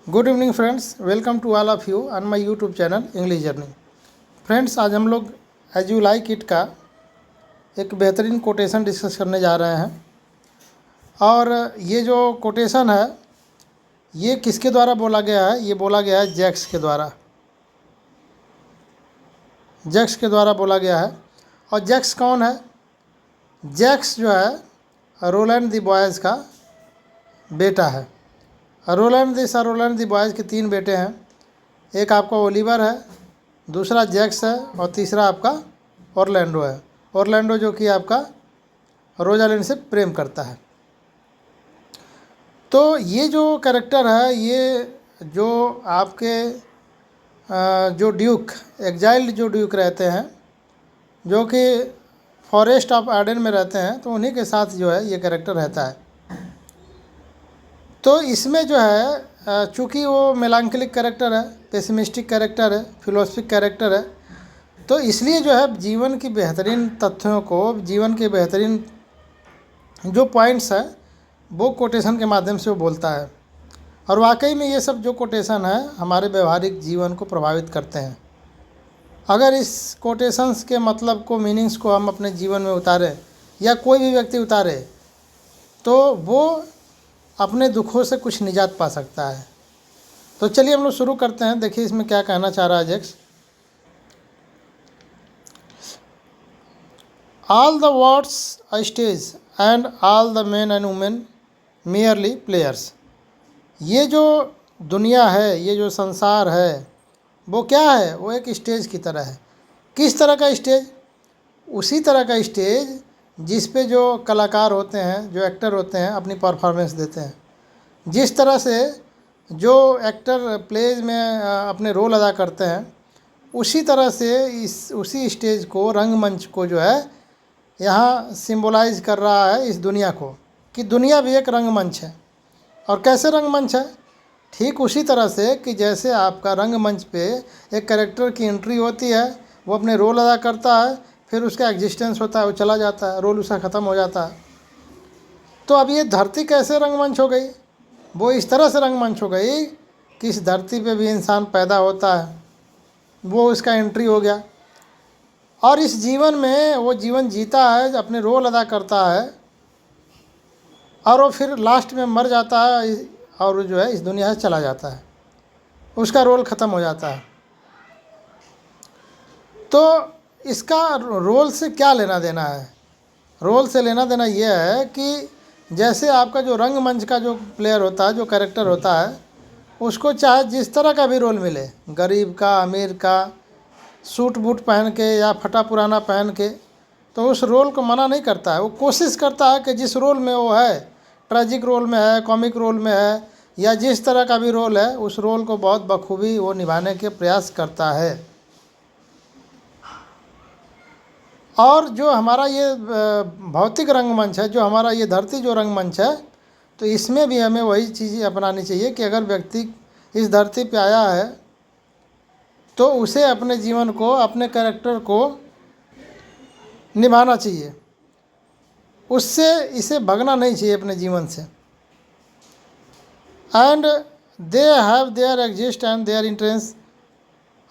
Good evening friends, welcome to all of you on my YouTube channel English journey. Friends, आज हम लोग as you like it का एक बेहतरीन quotation discuss करने जा रहे हैं। और ये जो कोटेशन है ये किसके द्वारा बोला गया है? ये बोला गया है जैक्स के द्वारा। जैक्स के द्वारा बोला गया है। और जैक्स कौन है? जैक्स जो है रोलैंड द बॉयज़ का बेटा है। रोलैंड द बॉयज़ के 3 बेटे हैं। एक आपका ओलिवर है, दूसरा जैक्स है और तीसरा आपका ऑरलैंडो है। ऑरलैंडो जो कि आपका रोजालिंड से प्रेम करता है। तो ये जो कैरेक्टर है, ये जो आपके जो ड्यूक, एग्जाइल्ड जो ड्यूक रहते हैं, जो कि फॉरेस्ट ऑफ आर्डन में रहते हैं, तो उन्हीं के साथ जो है ये कैरेक्टर रहता है। तो इसमें जो है चूँकि वो मेलांकलिक कैरेक्टर है, पेसिमिस्टिक कैरेक्टर है, फिलोसफिक कैरेक्टर है, तो इसलिए जो है जीवन की बेहतरीन तथ्यों को, जीवन के बेहतरीन जो पॉइंट्स हैं वो कोटेशन के माध्यम से वो बोलता है। और वाकई में ये सब जो कोटेशन है हमारे व्यवहारिक जीवन को प्रभावित करते हैं। अगर इस कोटेशंस के मतलब को, मीनिंग्स को हम अपने जीवन में उतारें या कोई भी व्यक्ति उतारे, तो वो अपने दुखों से कुछ निजात पा सकता है। तो चलिए हम लोग शुरू करते हैं। देखिए इसमें क्या कहना चाह रहा है Jaques. All the world's a stage and all the men and women merely players. ये जो दुनिया है, ये जो संसार है, वो क्या है? वो एक स्टेज की तरह है। किस तरह का स्टेज? उसी तरह का स्टेज जिस पे जो कलाकार होते हैं, जो एक्टर होते हैं, अपनी परफॉर्मेंस देते हैं। जिस तरह से जो एक्टर प्लेज में अपने रोल अदा करते हैं, उसी तरह से उसी स्टेज को, रंगमंच को जो है यहाँ सिंबलाइज कर रहा है इस दुनिया को, कि दुनिया भी एक रंगमंच है। और कैसे रंगमंच है? ठीक उसी तरह से कि जैसे आपका रंगमंच पे एक कैरेक्टर की एंट्री होती है, वो अपने रोल अदा करता है, फिर उसका एग्जिस्टेंस होता है, वो चला जाता है, रोल उसका ख़त्म हो जाता है। तो अब ये धरती कैसे रंगमंच हो गई? वो इस तरह से रंगमंच हो गई कि इस धरती पे भी इंसान पैदा होता है, वो उसका एंट्री हो गया, और इस जीवन में वो जीवन जीता है, अपने रोल अदा करता है, और वो फिर लास्ट में मर जाता है और जो है इस दुनिया से चला जाता है, उसका रोल ख़त्म हो जाता है। तो इसका रोल से क्या लेना देना है? रोल से लेना देना ये है कि जैसे आपका जो रंगमंच का जो प्लेयर होता है, जो कैरेक्टर होता है, उसको चाहे जिस तरह का भी रोल मिले, गरीब का, अमीर का, सूट बूट पहन के या फटा पुराना पहन के, तो उस रोल को मना नहीं करता है। वो कोशिश करता है कि जिस रोल में वो है, ट्रेजिक रोल में है, कॉमिक रोल में है, या जिस तरह का भी रोल है, उस रोल को बहुत बखूबी वो निभाने के प्रयास करता है। और जो हमारा ये भौतिक रंगमंच है, जो हमारा ये धरती जो रंगमंच है, तो इसमें भी हमें वही चीज़ें अपनानी चाहिए कि अगर व्यक्ति इस धरती पे आया है तो उसे अपने जीवन को, अपने कैरेक्टर को निभाना चाहिए, उससे इसे भगना नहीं चाहिए अपने जीवन से। And they have their exits and their entrance.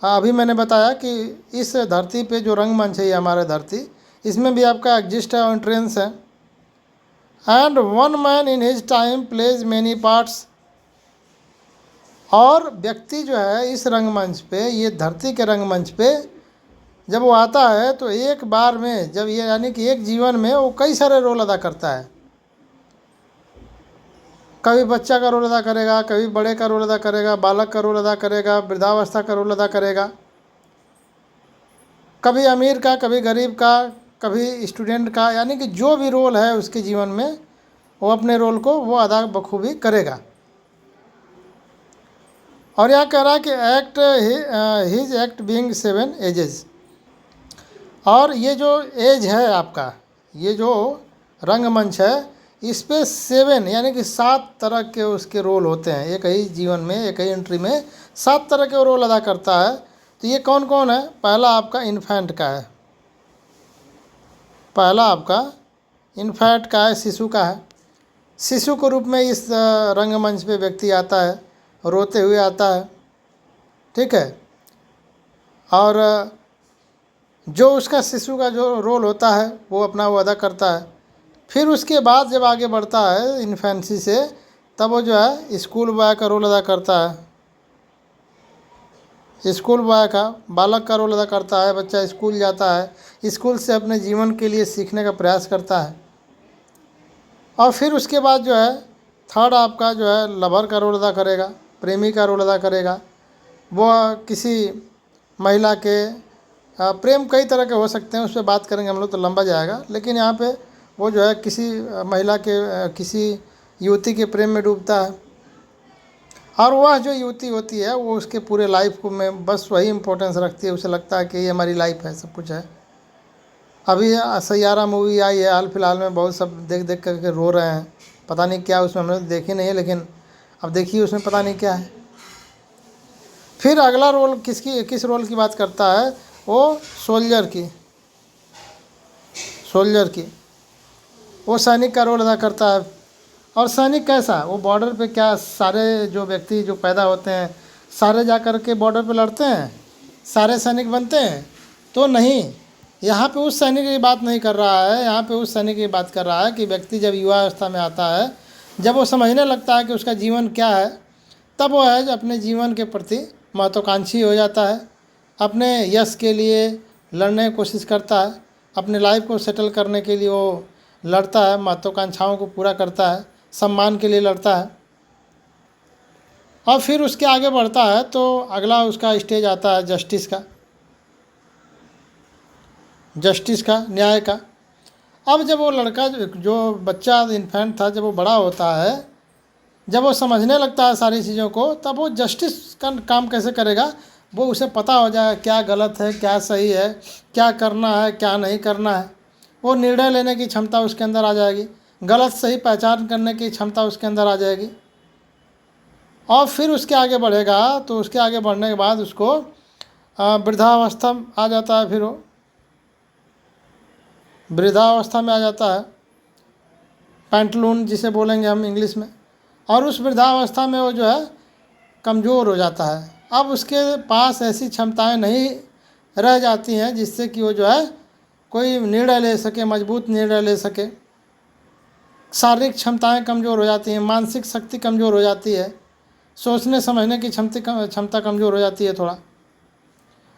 अभी मैंने बताया कि इस धरती पे जो रंगमंच है, ये हमारा धरती, इसमें भी आपका एग्जिस्ट है और इंट्रेंस है। And one man in his time plays many parts. और व्यक्ति जो है इस रंगमंच पे, ये धरती के रंगमंच पे जब वो आता है, तो एक बार में, जब ये यानी कि एक जीवन में वो कई सारे रोल अदा करता है। कभी बच्चा का रोल अदा करेगा, कभी बड़े का रोल अदा करेगा, बालक का रोल अदा करेगा, वृद्धावस्था का रोल अदा करेगा, कभी अमीर का, कभी गरीब का, कभी स्टूडेंट का, यानी कि जो भी रोल है उसके जीवन में, वो अपने रोल को वो अदा बखूबी करेगा। और यहाँ कह रहा है कि act his act being 7 ages. और ये जो एज है आपका, ये जो रंगमंच है, इस पे 7 यानी कि 7 तरह के उसके रोल होते हैं। एक ही जीवन में, एक ही एंट्री में 7 तरह के रोल अदा करता है। तो ये कौन कौन है? पहला आपका इन्फेंट का है, पहला आपका इन्फेंट का है, शिशु का है। शिशु के रूप में इस रंगमंच पे व्यक्ति आता है, रोते हुए आता है, ठीक है। और जो उसका शिशु का जो रोल होता है वो अपना वो अदा करता है। फिर उसके बाद जब आगे बढ़ता है इन्फेंसी से, तब वो जो है स्कूल बॉय का रोल अदा करता है। स्कूल बॉय का, बालक का रोल अदा करता है। बच्चा स्कूल जाता है, स्कूल से अपने जीवन के लिए सीखने का प्रयास करता है। और फिर उसके बाद जो है थर्ड आपका जो है लवर का रोल अदा करेगा, प्रेमी का रोल अदा करेगा। वो किसी महिला के प्रेम कई तरह के हो सकते हैं, उस पर बात करेंगे हम लोग तो लंबा जाएगा। लेकिन यहाँ पे वो जो है किसी महिला के किसी युवती के प्रेम में डूबता है, और वह जो युवती होती है वो उसके पूरे लाइफ को में बस वही इम्पोर्टेंस रखती है। उसे लगता है कि ये हमारी लाइफ है, सब कुछ है। अभी सैयारा मूवी आई है हाल फिलहाल में, बहुत सब देख देख करके रो रहे हैं। पता नहीं क्या उसमें, हमने तो देखी नहीं है, लेकिन अब देखिए उसमें पता नहीं क्या है। फिर अगला रोल किस रोल की बात करता है, वो सोल्जर की वो सैनिक का रोल अदा करता है। और सैनिक कैसा, वो बॉर्डर पे क्या सारे जो व्यक्ति जो पैदा होते हैं सारे जा कर के बॉर्डर पे लड़ते हैं, सारे सैनिक बनते हैं? तो नहीं, यहाँ पे उस सैनिक की बात नहीं कर रहा है। यहाँ पे उस सैनिक की बात कर रहा है कि व्यक्ति जब युवा अवस्था में आता है, जब वो समझने लगता है कि उसका जीवन क्या है, तब वो है जो अपने जीवन के प्रति महत्वाकांक्षी हो जाता है, अपने यश के लिए लड़ने की कोशिश करता है, अपने लाइफ को सेटल करने के लिए वो लड़ता है, महत्वाकांक्षाओं को पूरा करता है, सम्मान के लिए लड़ता है। और फिर उसके आगे बढ़ता है तो अगला उसका स्टेज आता है जस्टिस का, न्याय का। अब जब वो लड़का जो बच्चा इन्फेंट था, जब वो बड़ा होता है, जब वो समझने लगता है सारी चीज़ों को, तब वो जस्टिस का काम कैसे करेगा, वो उसे पता हो जाएगा क्या गलत है क्या सही है, क्या करना है क्या नहीं करना है। वो निर्णय लेने की क्षमता उसके अंदर आ जाएगी, गलत सही पहचान करने की क्षमता उसके अंदर आ जाएगी। और फिर उसके आगे बढ़ेगा तो उसके आगे बढ़ने के बाद उसको वृद्धावस्था आ जाता है। फिर वो वृद्धावस्था में आ जाता है, पैंटलून जिसे बोलेंगे हम इंग्लिश में। और उस वृद्धावस्था में वो जो है कमज़ोर हो जाता है। अब उसके पास ऐसी क्षमताएं नहीं रह जाती हैं जिससे कि वो जो है कोई निर्णय ले सके, मजबूत निर्णय ले सके। शारीरिक क्षमताएं कमज़ोर हो जाती हैं, मानसिक शक्ति कमज़ोर हो जाती है, सोचने समझने की क्षमता कमज़ोर हो जाती है थोड़ा।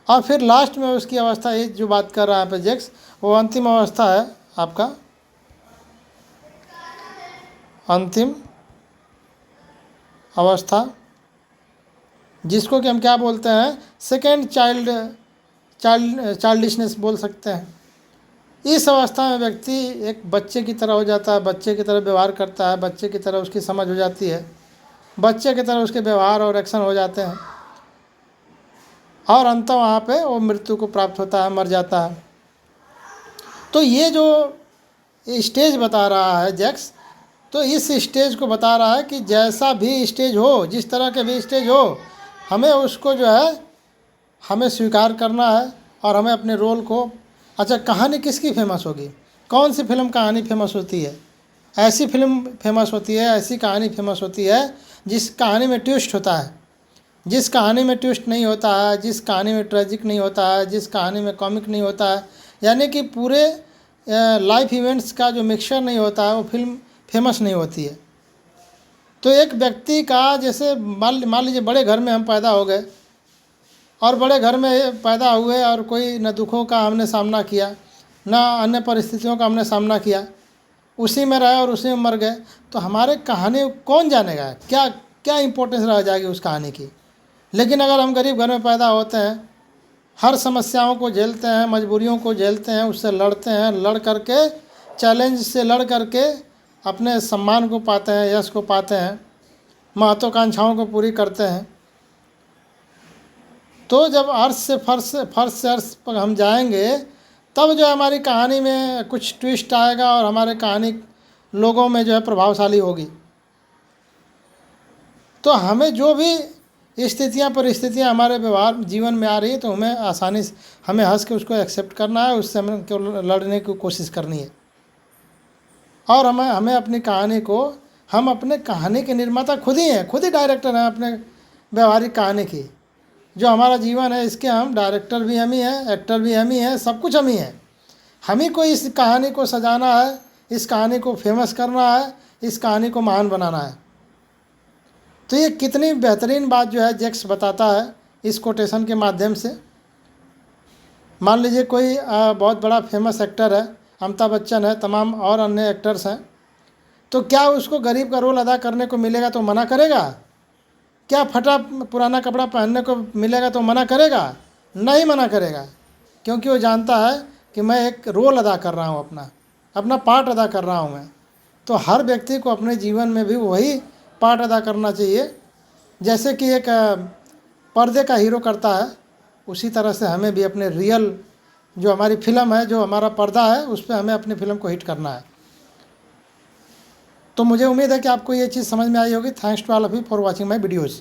और फिर लास्ट में उसकी अवस्था, ये जो बात कर रहा है पे जेक्स, वो अंतिम अवस्था है आपका, अंतिम अवस्था, जिसको कि हम क्या बोलते हैं, सेकेंड चाइल्डिशनेस बोल सकते हैं। इस अवस्था में व्यक्ति एक बच्चे की तरह हो जाता है, बच्चे की तरह व्यवहार करता है, बच्चे की तरह उसकी समझ हो जाती है, बच्चे की तरह उसके व्यवहार और एक्शन हो जाते हैं, और अंत वहाँ पे वो मृत्यु को प्राप्त होता है, मर जाता है। तो ये जो स्टेज बता रहा है जैक्स, तो इस स्टेज को बता रहा है कि जैसा भी स्टेज हो, जिस तरह के भी स्टेज हो, हमें उसको जो है हमें स्वीकार करना है, और हमें अपने रोल को। अच्छा, कहानी किसकी फेमस होगी, कौन सी फिल्म कहानी फेमस होती है? ऐसी फिल्म फेमस होती है, ऐसी कहानी फेमस होती है जिस कहानी में ट्विस्ट होता है। जिस कहानी में ट्विस्ट नहीं होता है, जिस कहानी में ट्रेजिक नहीं होता है, जिस कहानी में कॉमिक नहीं होता है, यानी कि पूरे लाइफ इवेंट्स का जो मिक्सचर नहीं होता है, वो फिल्म फेमस नहीं होती है। तो एक व्यक्ति का, जैसे मान लीजिए बड़े घर में हम पैदा हो गए, और बड़े घर में पैदा हुए और कोई न दुखों का हमने सामना किया, न अन्य परिस्थितियों का हमने सामना किया, उसी में रहे और उसी में मर गए, तो हमारे कहानी कौन जानेगा, क्या क्या इम्पोर्टेंस रह जाएगी उस कहानी की। लेकिन अगर हम गरीब घर में पैदा होते हैं, हर समस्याओं को झेलते हैं, मजबूरियों को झेलते हैं, उससे लड़ते हैं, लड़ करके चैलेंज से लड़ करके अपने सम्मान को पाते हैं, यश को पाते हैं, महत्वाकांक्षाओं को पूरी करते हैं, तो जब अर्श से फर्श से अर्श पर हम जाएंगे, तब जो हमारी कहानी में कुछ ट्विस्ट आएगा और हमारे कहानी लोगों में जो है प्रभावशाली होगी। तो हमें जो भी स्थितियाँ परिस्थितियाँ हमारे व्यवहार जीवन में आ रही है, तो हमें आसानी से हमें हंस के उसको एक्सेप्ट करना है, उससे हमें केवल लड़ने की कोशिश करनी है। और हमें अपनी कहानी को, हम अपने कहानी के निर्माता खुद ही हैं, खुद ही डायरेक्टर हैं अपने व्यवहारिक कहानी की। जो हमारा जीवन है इसके हम डायरेक्टर भी हम ही हैं, एक्टर भी हम ही हैं, सब कुछ हम ही हैं। हम ही को इस कहानी को सजाना है, इस कहानी को फेमस करना है, इस कहानी को महान बनाना है। तो ये कितनी बेहतरीन बात जो है जैक्स बताता है इस कोटेशन के माध्यम से। मान लीजिए कोई बहुत बड़ा फेमस एक्टर है, अमिताभ बच्चन है, तमाम और अन्य एक्टर्स हैं, तो क्या उसको गरीब का रोल अदा करने को मिलेगा तो मना करेगा? क्या फटा पुराना कपड़ा पहनने को मिलेगा तो मना करेगा? नहीं मना करेगा, क्योंकि वो जानता है कि मैं एक रोल अदा कर रहा हूँ, अपना पार्ट अदा कर रहा हूँ मैं। तो हर व्यक्ति को अपने जीवन में भी वही पार्ट अदा करना चाहिए, जैसे कि एक पर्दे का हीरो करता है, उसी तरह से हमें भी अपने रियल जो हमारी फिल्म है, जो हमारा पर्दा है, उस पर हमें अपनी फिल्म को हिट करना है। तो मुझे उम्मीद है कि आपको ये चीज़ समझ में आई होगी। Thanks to all of you for watching my videos.